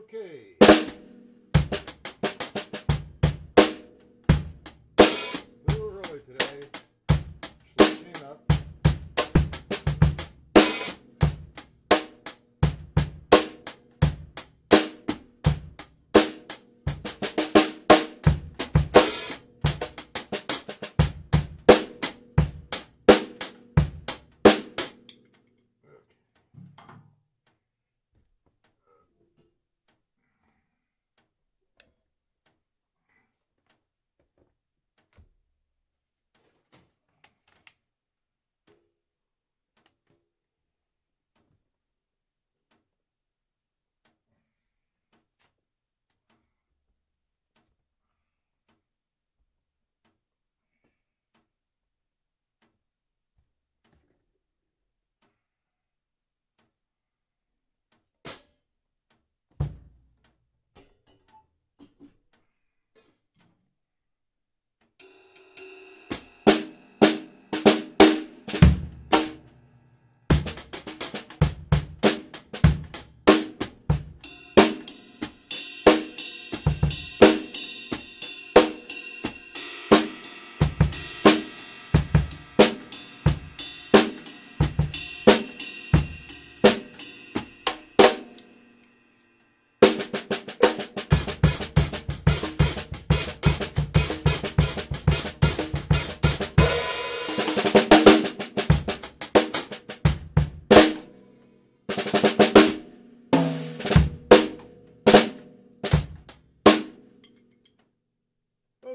Okay. A little early today. Slashing up.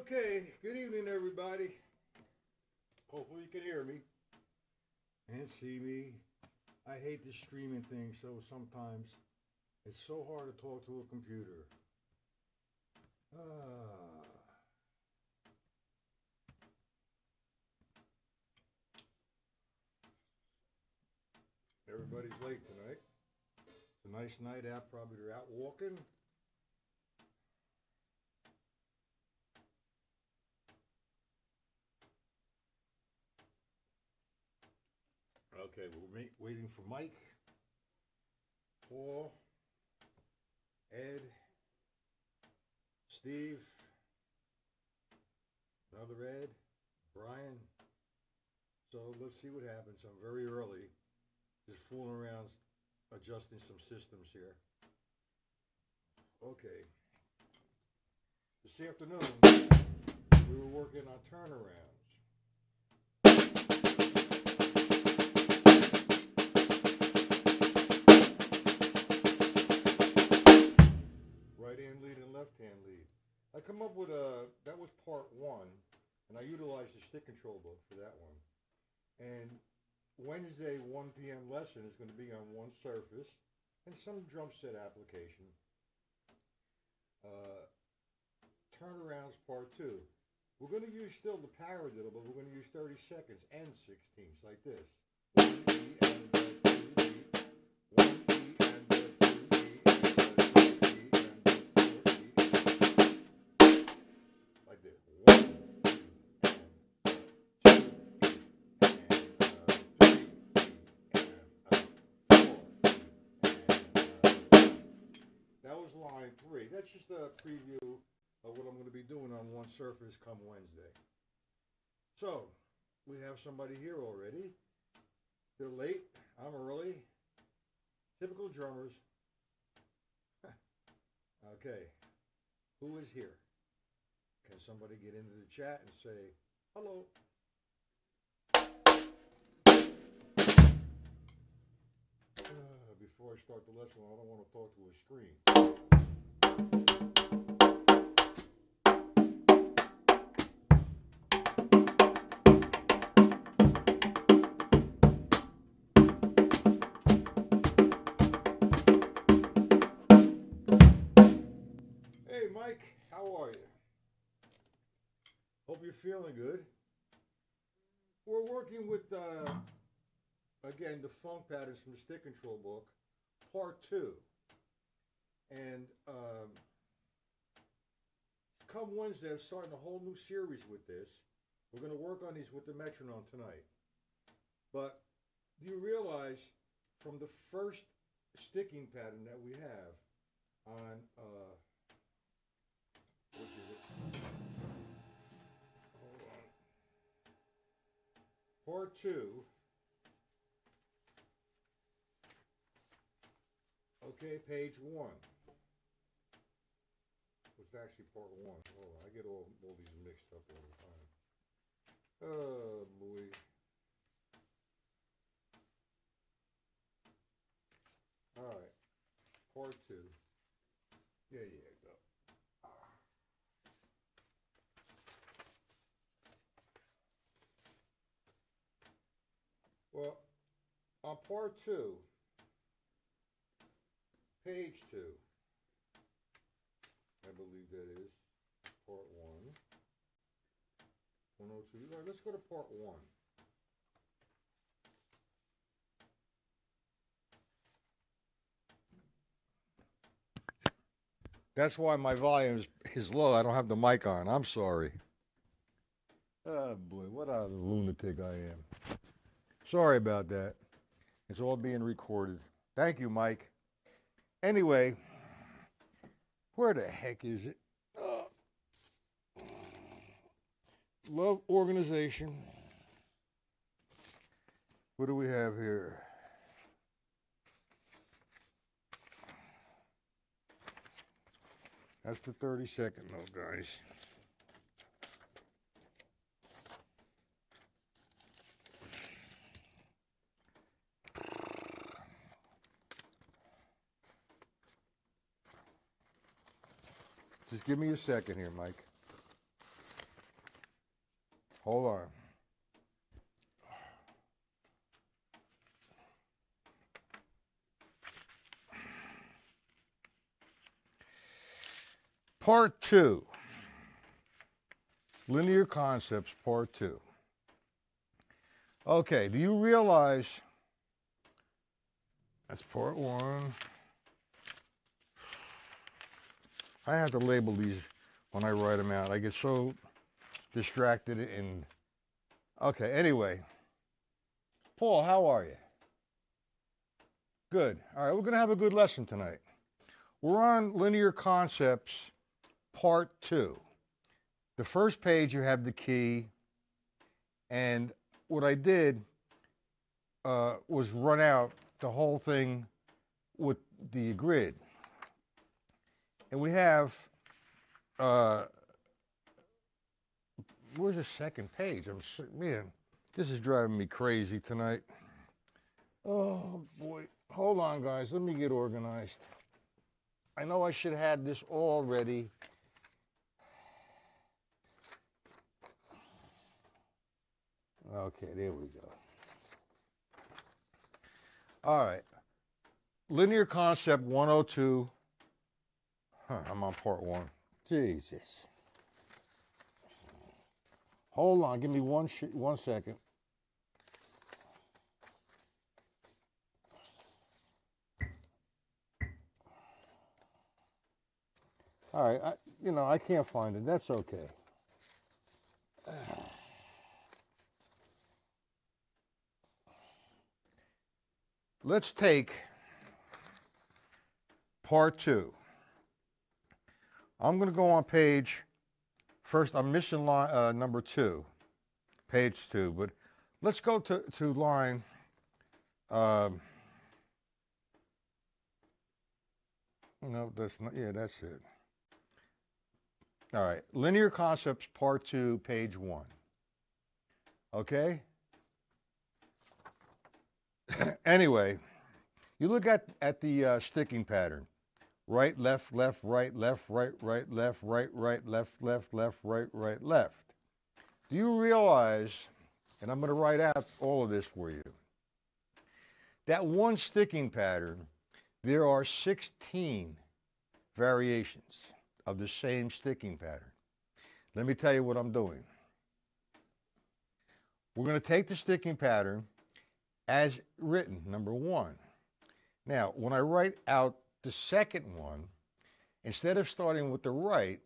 Okay, good evening everybody. Hopefully you can hear me and see me. I hate this streaming thing, so sometimes it's so hard to talk to a computer. Everybody's late tonight. It's a nice night out, probably they're out walking. Okay, we're waiting for Mike, Paul, Ed, Steve, another Ed, Brian. So let's see what happens. I'm very early, just fooling around, adjusting some systems here. Okay. This afternoon, we were working on turnarounds. Right-hand lead and left-hand lead. I come up with that was part one, and I utilized the stick control book for that one. And Wednesday 1 p.m. lesson is going to be on one surface and some drum set application. Turnarounds part two. We're going to use still the paradiddle, but we're going to use 30 seconds and 16ths like this. 1 E and 2 E. 1 E and 2 E and 2 E and 4 E. Like this. 1 That was line 3. That's just a preview of what I'm going to be doing on one surface come Wednesday. So, we have somebody here already. They're late. I'm early. Typical drummers. Okay. Who is here? Can somebody get into the chat and say, hello? Before I start the lesson, I don't want to talk to a screen. Hey Mike, how are you? Hope you're feeling good. We're working with, again, the funk patterns from the stick control book. Part 2. And come Wednesday, I'm starting a whole new series with this. We're going to work on these with the metronome tonight. But do you realize from the first sticking pattern that we have, on, which is it? Hold on. Part 2. Okay, page 1. It's actually part 1. Hold on, I get all these mixed up all the time. Oh boy. Alright, part 2. Yeah, go. Well, on part 2, page 2, I believe that is part 1. 102. All right, let's go to part 1. That's why my volume is low. I don't have the mic on. I'm sorry. Oh boy, what a lunatic I am. Sorry about that. It's all being recorded. Thank you, Mike. Anyway, where the heck is it? Love organization. What do we have here? That's the 30-second note, guys. Just give me a second here, Mike. Hold on. Part 2. Linear Concepts, Part 2. Okay, do you realize that's Part 1? I have to label these when I write them out. I get so distracted and... Okay, anyway. Paul, how are you? Good. All right, we're going to have a good lesson tonight. We're on Linear Concepts, Part 2. The first page, you have the key, and what I did was run out the whole thing with the grid. And we have, where's the second page? Man, this is driving me crazy tonight. Oh boy, hold on guys, let me get organized. I know I should have had this all ready. Okay, there we go. All right, Linear Concept 102. I'm on part 1. Jesus. Hold on, give me one second. All right, I can't find it. That's okay. Let's take part 2. I'm going to go on page, first I'm missing line number 2, page 2, but let's go to line, no, that's not, yeah, that's it. All right, Linear Concepts, Part 2, page 1. Okay? Anyway, you look at the sticking pattern. Right, left, left, right, left, right, right, left, right, right, left, left, left, right, right, left. Do you realize, and I'm going to write out all of this for you, that one sticking pattern, there are 16 variations of the same sticking pattern. Let me tell you what I'm doing. We're going to take the sticking pattern as written, number 1. Now, when I write out the second one, instead of starting with the right,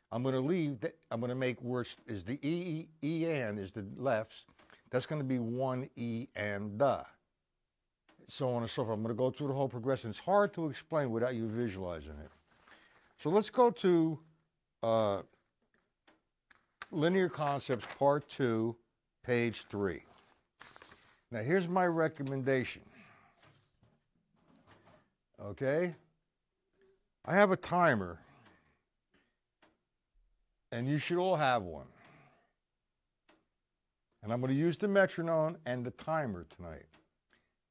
I'm going to leave, I'm going to make where is the E and is the lefts. That's going to be 1 E and the. so on and so forth. I'm going to go through the whole progression. It's hard to explain without you visualizing it. So let's go to Linear Concepts Part 2, page 3. Now here's my recommendation. Okay? I have a timer, and you should all have one. And I'm going to use the metronome and the timer tonight.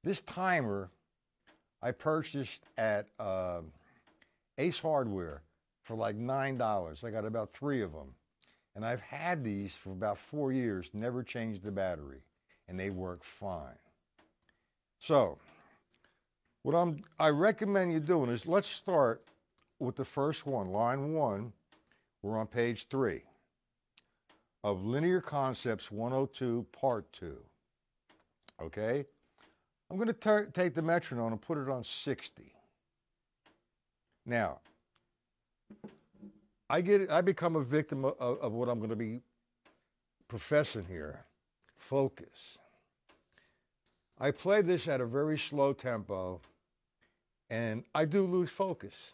This timer I purchased at Ace Hardware for like $9. I got about 3 of them. And I've had these for about 4 years, never changed the battery, and they work fine. So, what I recommend you doing is, let's start with the first one, line 1. We're on page 3 of Linear Concepts 102, Part 2. Okay? I'm going to take the metronome and put it on 60. Now, I become a victim of what I'm going to be professing here, focus. I play this at a very slow tempo, and I do lose focus.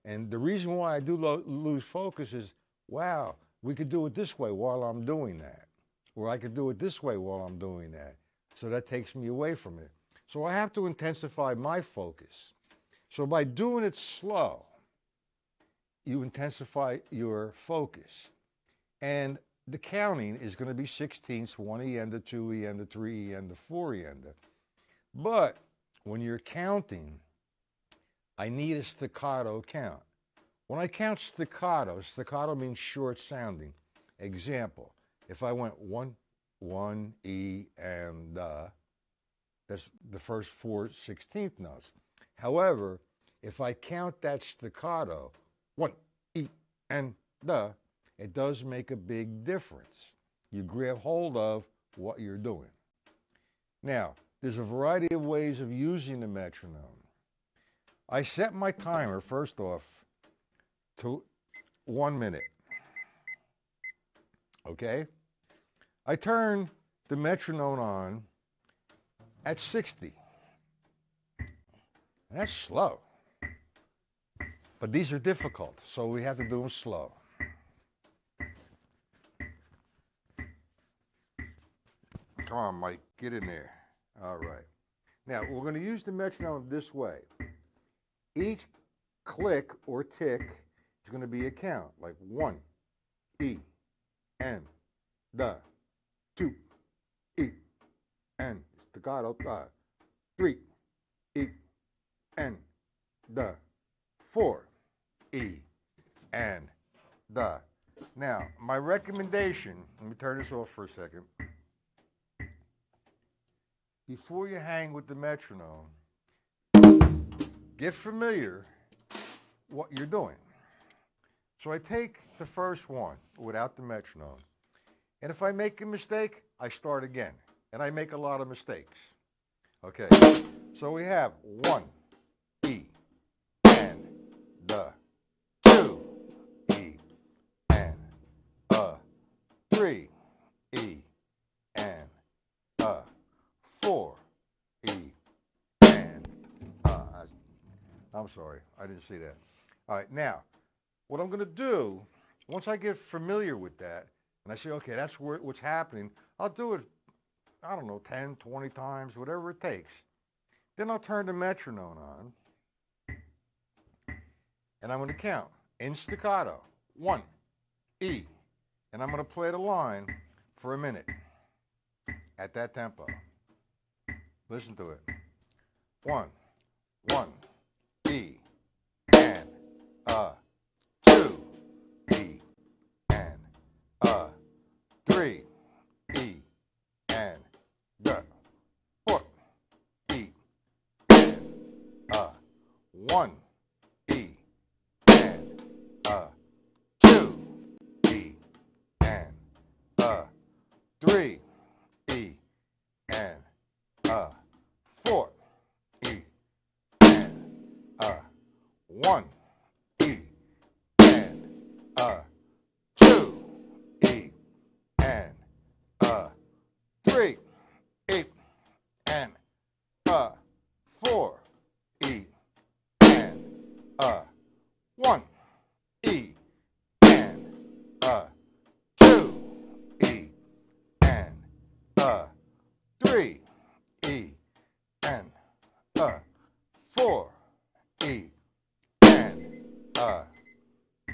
And the reason why I do lose focus is, wow, we could do it this way while I'm doing that. Or I could do it this way while I'm doing that. So that takes me away from it. So I have to intensify my focus. So by doing it slow, you intensify your focus. And the counting is going to be 16ths, 1 eenda, 2 eenda, 3 eenda, 4 eenda. But when you're counting, I need a staccato count. When I count staccato, staccato means short sounding. Example, if I went 1, 1, E, and that's the first 4 16th notes. However, if I count that staccato, 1, E, and it does make a big difference. You grab hold of what you're doing. Now, there's a variety of ways of using the metronome. I set my timer, first off, to 1 minute. Okay? I turn the metronome on at 60. And that's slow. But these are difficult, so we have to do them slow. Come on, Mike, get in there. All right. Now, we're going to use the metronome this way. Each click or tick is going to be a count, like 1, E, N, the, 2, E, N, staccato, 3, E, N, the, 4, E, N, the. Now, my recommendation, let me turn this off for a second. Before you hang with the metronome, get familiar what you're doing. So I take the first one without the metronome, and if I make a mistake, I start again, and I make a lot of mistakes. Okay, so we have 1, E, and the, 2, E, and 3, E, and 4, E, and I'm sorry, I didn't see that. All right, now, what I'm going to do, once I get familiar with that, and I say, okay, that's what's happening, I'll do it, I don't know, 10, 20 times, whatever it takes. Then I'll turn the metronome on, and I'm going to count in staccato, 1, E, and I'm going to play the line for a minute at that tempo. Listen to it. 1, 1, E, and 2, E, and 3, E, and 4, E, and 1, E, and 2, E, and 3, E, and 4, E, and 1, E, and 2, E, and 3, E, and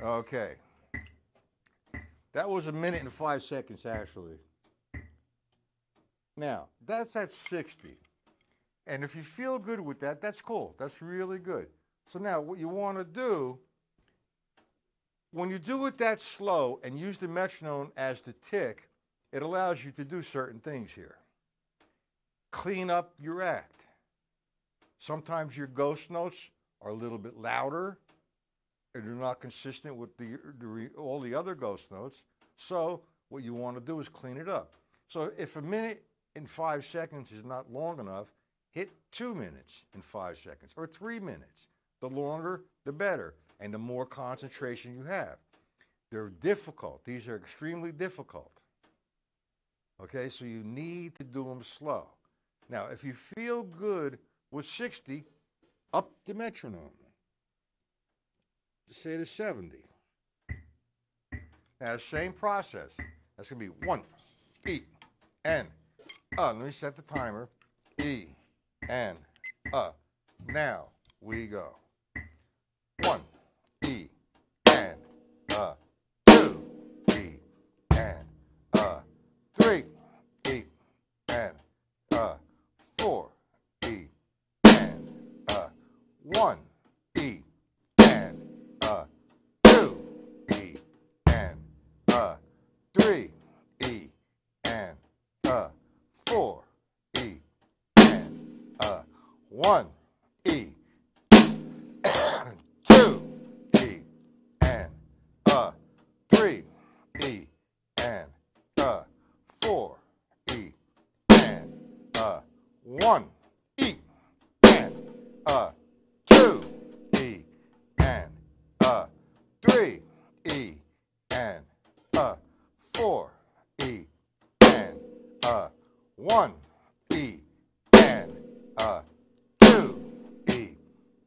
Okay. That was 1 minute and 5 seconds, actually. Now, that's at 60. And if you feel good with that, that's cool. That's really good. So now what you want to do, when you do it that slow and use the metronome as the tick, it allows you to do certain things here. Clean up your act. Sometimes your ghost notes are a little bit louder and they're not consistent with all the other ghost notes. So what you want to do is clean it up. So if 1 minute and 5 seconds is not long enough, hit 2 minutes and 5 seconds or 3 minutes. The longer, the better, and the more concentration you have. They're difficult. These are extremely difficult. Okay, so you need to do them slow. Now, if you feel good with 60, up the metronome. Say to 70. Now, same process. That's going to be 1, E, N, Let me set the timer. E, N, Now we go. 1, E, N, 2, E, N, 3, E, N, 4, E, N, 1, E, N, 2, E, N, 3, E, N, 4, E, N, 1, E, 2, E, N, 3, E, N, 4, E, N, 1, E, N, 2, E, N, 3, E, N, 4, E, N, 1, E, N, 2, E,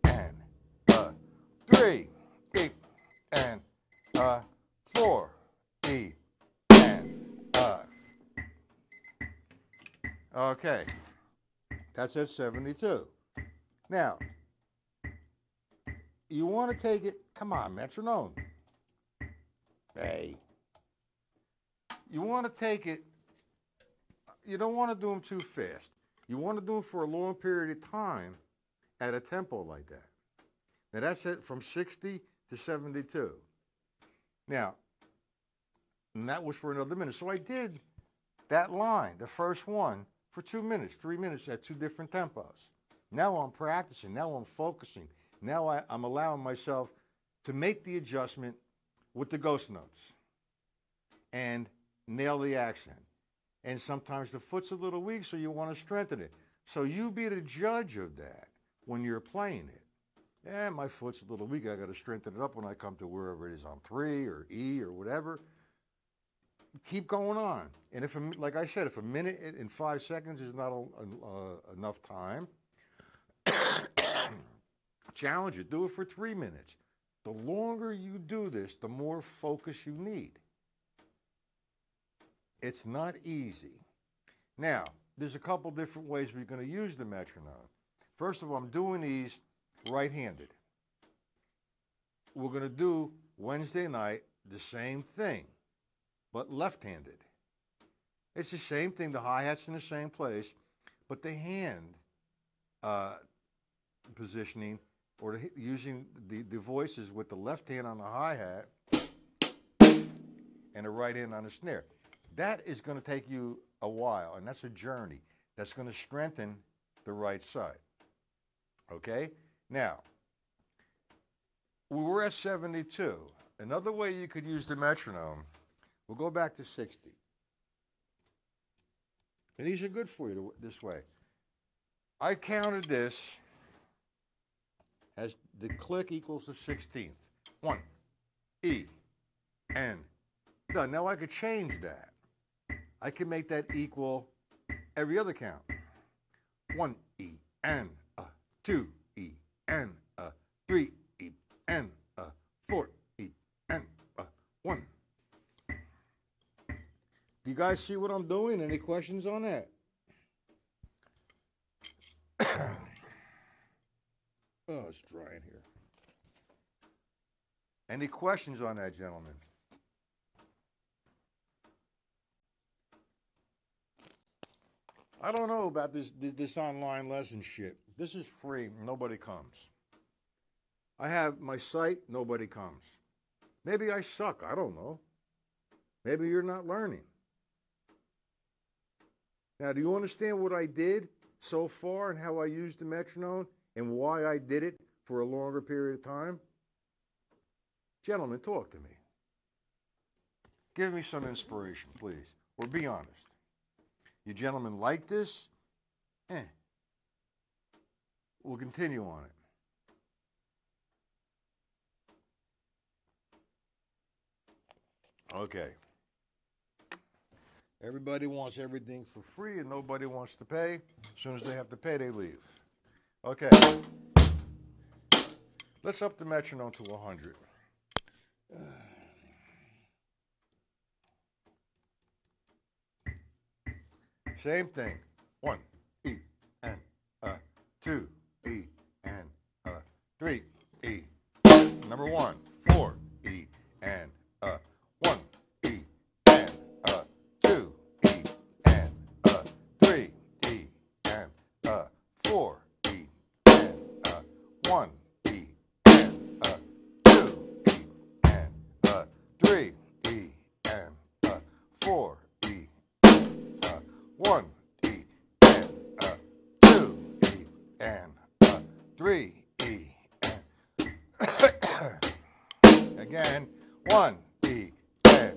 N, 3, E, N, 4, E, N, Okay, that's at 72. Now, you want to take it, come on, metronome. Hey. You want to take it, you don't want to do them too fast. You want to do them for a long period of time at a tempo like that. Now that's it from 60 to 72. Now, and that was for another minute. So I did that line, the first one, for 2 minutes, 3 minutes at 2 different tempos. Now I'm practicing. Now I'm focusing. Now I'm allowing myself to make the adjustment with the ghost notes and nail the accent. And sometimes the foot's a little weak, so you want to strengthen it. So you be the judge of that when you're playing it. Yeah, my foot's a little weak. I got to strengthen it up when I come to wherever it is on 3 or E or whatever. Keep going on. And if, like I said, if 1 minute and 5 seconds is not enough time, challenge it. Do it for 3 minutes. The longer you do this, the more focus you need. It's not easy. Now, there's a couple different ways we're going to use the metronome. First of all, I'm doing these right-handed. We're going to do Wednesday night the same thing, but left-handed. It's the same thing. The hi-hat's in the same place, but the hand positioning or using the voices with the left hand on the hi-hat and the right hand on the snare. That is going to take you a while, and that's a journey. That's going to strengthen the right side. Okay? Now, we were at 72. Another way you could use the metronome, we'll go back to 60. And these are good for you this way. I counted this as the click equals the 16th. 1, E, N, done. Now I could change that. I can make that equal every other count. 1, E, N, 2, E, N, 3, E, N, 4, E, N, 1. Do you guys see what I'm doing? Any questions on that? Oh, it's dry in here. Any questions on that, gentlemen? I don't know about this online lesson shit. This is free. Nobody comes. I have my site. Nobody comes. Maybe I suck. I don't know. Maybe you're not learning. Now, do you understand what I did so far and how I used the metronome and why I did it for a longer period of time? Gentlemen, talk to me. Give me some inspiration, please. Or be honest. You gentlemen like this? We'll continue on it. Okay. Everybody wants everything for free and nobody wants to pay. As soon as they have to pay, they leave. Okay. Let's up the metronome to 100. Same thing. 1, E, and 2, E, and 3, E. Number 1, 4, E, and 1, E, and 2, E, and 3, E, and 4, E, and 1, E, and 2, E, and 3, E, and 4, E, 1, E, and 2, E, and 3, E, and again, 1, E, and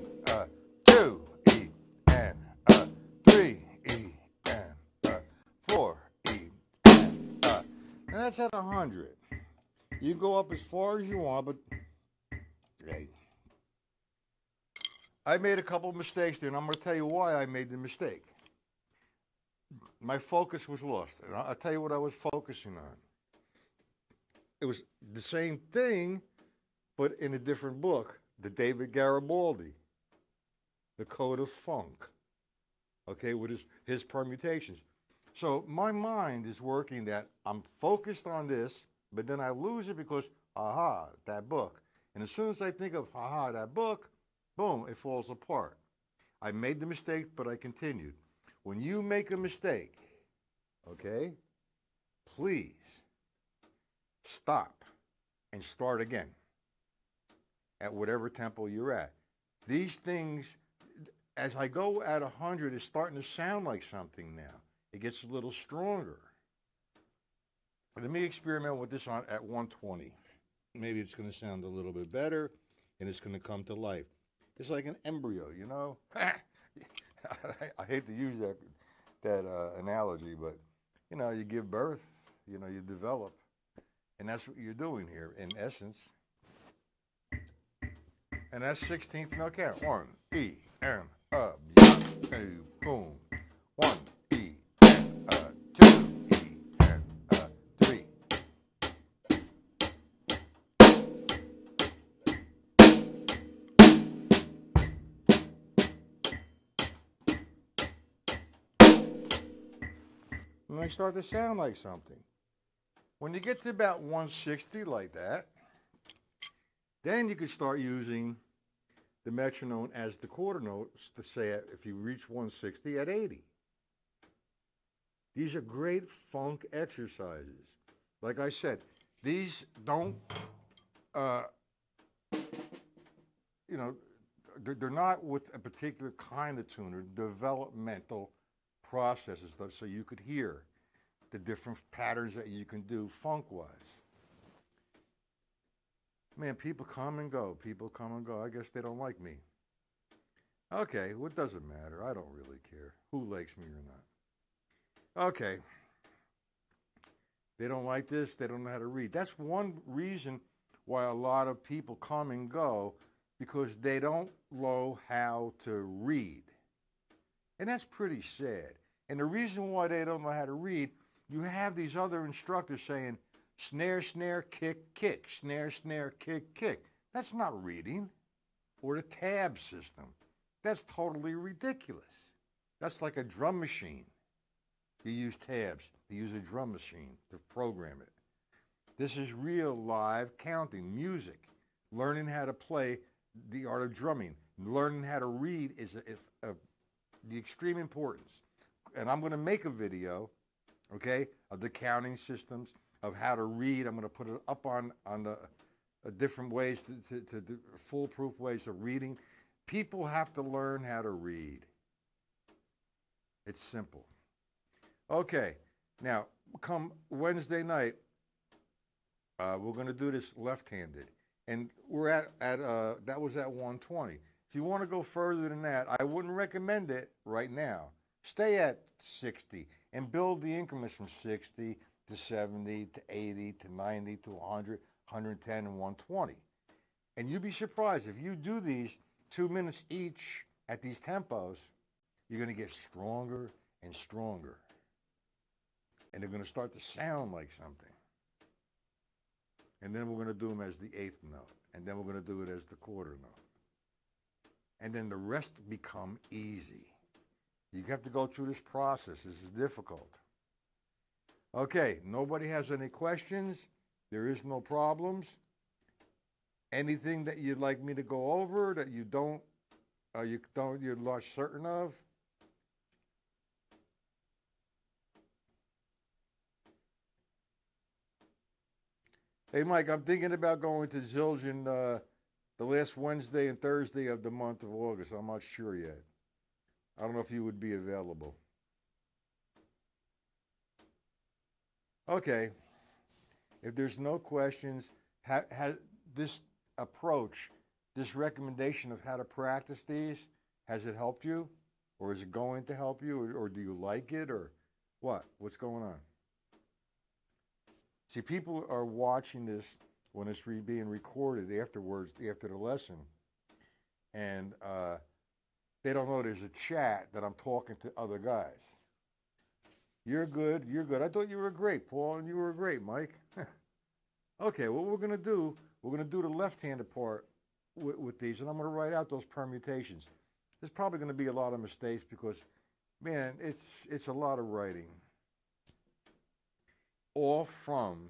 2, E, and 3, E, and 4, E, and that's at 100. You go up as far as you want, but hey, I made a couple of mistakes there, and I'm going to tell you why I made the mistake. My focus was lost, and I'll tell you what I was focusing on. It was the same thing, but in a different book, the David Garibaldi, The Code of Funk, okay, with his permutations. So my mind is working that I'm focused on this, but then I lose it because, aha, that book. And as soon as I think of, aha, that book, boom, it falls apart. I made the mistake, but I continued. When you make a mistake, okay, please stop and start again at whatever tempo you're at. These things, as I go at 100, it's starting to sound like something now. It gets a little stronger. Let me experiment with this at 120. Maybe it's going to sound a little bit better, and it's going to come to life. It's like an embryo, you know? I hate to use that analogy, but, you know, you give birth, you know, you develop. And that's what you're doing here, in essence. And that's 16th note count. 1, E, and up, boom. 1, E, and 2, E, and 3. And they start to sound like something. When you get to about 160 like that, then you can start using the metronome as the quarter notes to say if you reach 160 at 80. These are great funk exercises. Like I said, these don't, you know, they're not with a particular kind of tuner, developmental processes, so you could hear the different patterns that you can do funk-wise. Man, people come and go. People come and go. I guess they don't like me. Okay, well, it doesn't matter. I don't really care who likes me or not. Okay. They don't like this. They don't know how to read. That's one reason why a lot of people come and go, because they don't know how to read. And that's pretty sad. And the reason why they don't know how to read, you have these other instructors saying, snare, snare, kick, kick, snare, snare, kick, kick. That's not reading. Or the tab system. That's totally ridiculous. That's like a drum machine. You use tabs. You use a drum machine to program it. This is real live counting, music. Learning how to play the art of drumming. Learning how to read is the extreme importance. And I'm going to make a video, okay, of the counting systems, of how to read. I'm going to put it up on the different ways to do foolproof ways of reading. People have to learn how to read. It's simple. Okay, now come Wednesday night, we're going to do this left-handed, and we're at that was at 120. If you want to go further than that, I wouldn't recommend it right now. Stay at 60 and build the increments from 60 to 70 to 80 to 90 to 100, 110, and 120. And you'd be surprised if you do these 2 minutes each at these tempos, you're going to get stronger and stronger. And they're going to start to sound like something. And then we're going to do them as the eighth note. And then we're going to do it as the quarter note. And then the rest become easy. You have to go through this process. This is difficult. Okay, nobody has any questions. There is no problems. Anything that you'd like me to go over that you're not certain of? Hey, Mike, I'm thinking about going to Zildjian the last Wednesday and Thursday of the month of August. I'm not sure yet. I don't know if you would be available. Okay. If there's no questions, has this approach, this recommendation of how to practice these, has it helped you? Or is it going to help you? Or do you like it? Or what? What's going on? See, people are watching this when it's being recorded afterwards, after the lesson. And they don't know there's a chat that I'm talking to other guys. You're good, you're good. I thought you were great, Paul, and you were great, Mike. Okay, what we're going to do, the left-handed part with these, and I'm going to write out those permutations. There's probably going to be a lot of mistakes because, man, it's a lot of writing. All from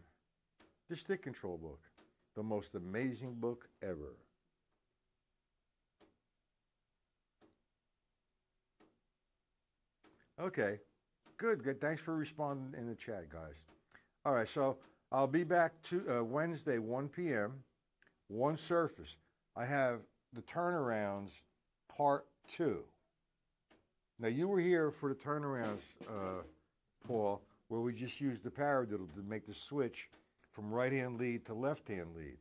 the Stick Control book, the most amazing book ever. Okay, good. Thanks for responding in the chat, guys. All right, so I'll be back to Wednesday, 1 p.m., one surface. I have the turnarounds part 2. Now, you were here for the turnarounds, Paul, where we just used the paradiddle to make the switch from right-hand lead to left-hand lead.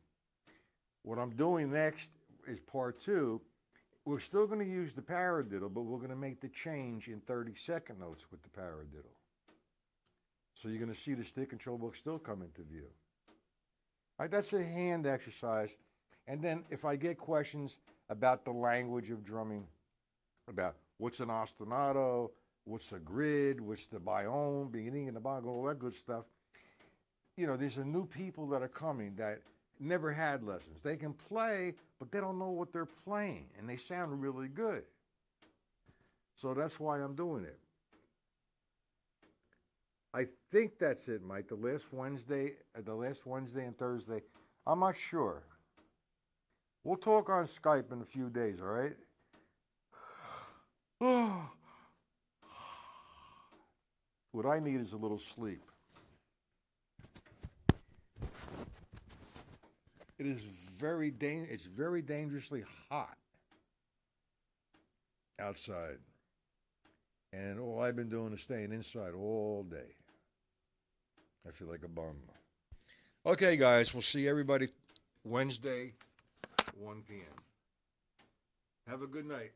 What I'm doing next is part 2. We're still going to use the paradiddle, but we're going to make the change in 30-second notes with the paradiddle. So you're going to see the Stick Control book still come into view. All right, that's a hand exercise. And then if I get questions about the language of drumming, about what's an ostinato, what's a grid, what's the biome, beginning and the bongo, all that good stuff. You know, there's a new people that are coming that never had lessons. They can play, but they don't know what they're playing, and they sound really good. So that's why I'm doing it. I think that's it, Mike. The last Wednesday and Thursday. I'm not sure. We'll talk on Skype in a few days, all right? What I need is a little sleep. It's very dangerously hot outside. And all I've been doing is staying inside all day. I feel like a bum. Okay, guys, we'll see everybody Wednesday, 1 p.m. Have a good night.